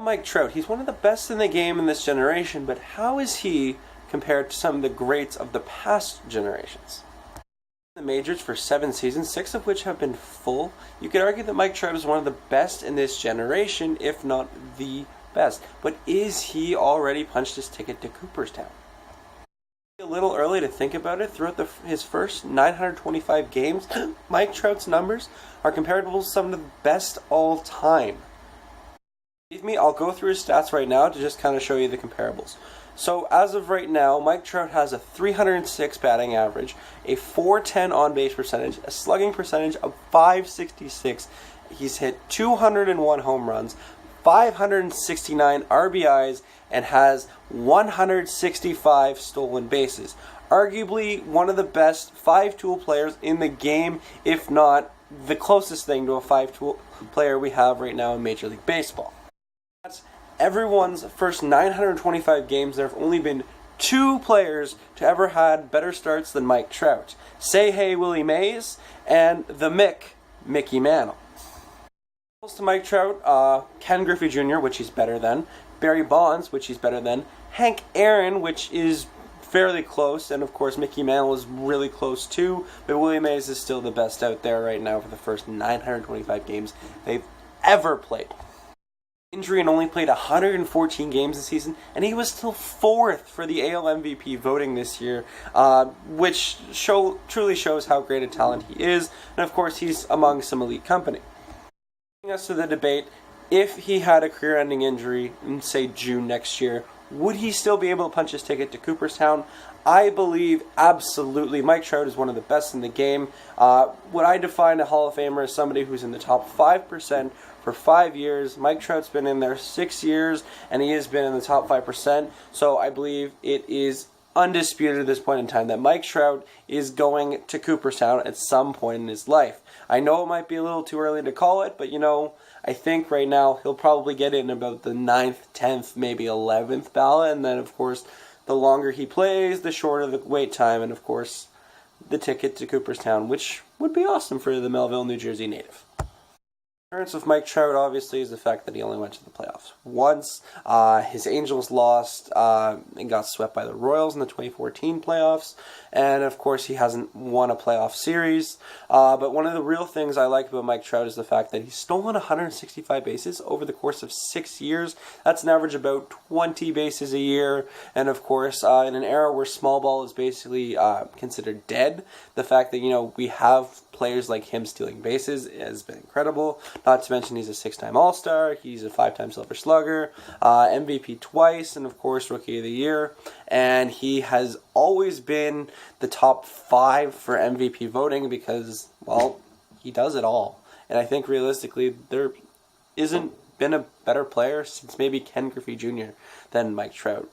Mike Trout, he's one of the best in the game in this generation, but how is he compared to some of the greats of the past generations? The majors for 7 seasons, 6 of which have been full. You could argue that Mike Trout is one of the best in this generation, if not the best. But is he already punched his ticket to Cooperstown? A little early to think about it. Throughout his first 925 games, Mike Trout's numbers are comparable to some of the best all time. Believe me, I'll go through his stats right now to just kind of show you the comparables. So as of right now, Mike Trout has a 306 batting average, a 410 on-base percentage, a slugging percentage of 566. He's hit 201 home runs, 569 RBIs, and has 165 stolen bases. Arguably one of the best 5-tool players in the game, if not the closest thing to a 5-tool player we have right now in Major League Baseball. That's everyone's first 925 games. There have only been 2 players to ever had better starts than Mike Trout. Say hey Willie Mays and the Mickey Mantle. To Mike Trout, Ken Griffey Jr., which he's better than, Barry Bonds, which he's better than, Hank Aaron, which is fairly close, and of course Mickey Mantle is really close too, but Willie Mays is still the best out there right now for the first 925 games they've ever played. Injury and only played 114 games this season, and he was still 4th for the AL MVP voting this year, which truly shows how great a talent he is, and of course he's among some elite company. Bringing us to the debate, if he had a career-ending injury in, say, June next year, would he still be able to punch his ticket to Cooperstown? I believe absolutely. Mike Trout is one of the best in the game. What I define a Hall of Famer as somebody who's in the top 5% for 5 years. Mike Trout's been in there 6 years, and he has been in the top 5%. So I believe it is undisputed at this point in time that Mike Trout is going to Cooperstown at some point in his life. I know it might be a little too early to call it, but I think right now he'll probably get in about the 9th, 10th, maybe 11th ballot, and then of course the longer he plays, the shorter the wait time, and of course the ticket to Cooperstown, which would be awesome for the Melville, New Jersey native. The difference with Mike Trout, obviously, is the fact that he only went to the playoffs once. His Angels lost and got swept by the Royals in the 2014 playoffs. And, of course, he hasn't won a playoff series. But one of the real things I like about Mike Trout is the fact that he's stolen 165 bases over the course of 6 years. That's an average about 20 bases a year. And, of course, in an era where small ball is basically considered dead, the fact that, we have players like him stealing bases has been incredible. Not to mention he's a 6-time All-Star, he's a 5-time Silver Slugger, MVP twice, and of course Rookie of the Year. And he has always been the top 5 for MVP voting because, well, he does it all. And I think realistically there isn't been a better player since maybe Ken Griffey Jr. than Mike Trout.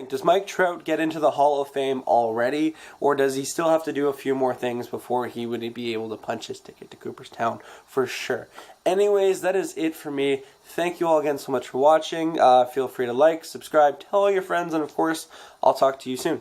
Does Mike Trout get into the Hall of Fame already, or does he still have to do a few more things before he would be able to punch his ticket to Cooperstown for sure? Anyways, that is it for me. Thank you all again so much for watching. Feel free to like, subscribe, tell all your friends, and of course, I'll talk to you soon.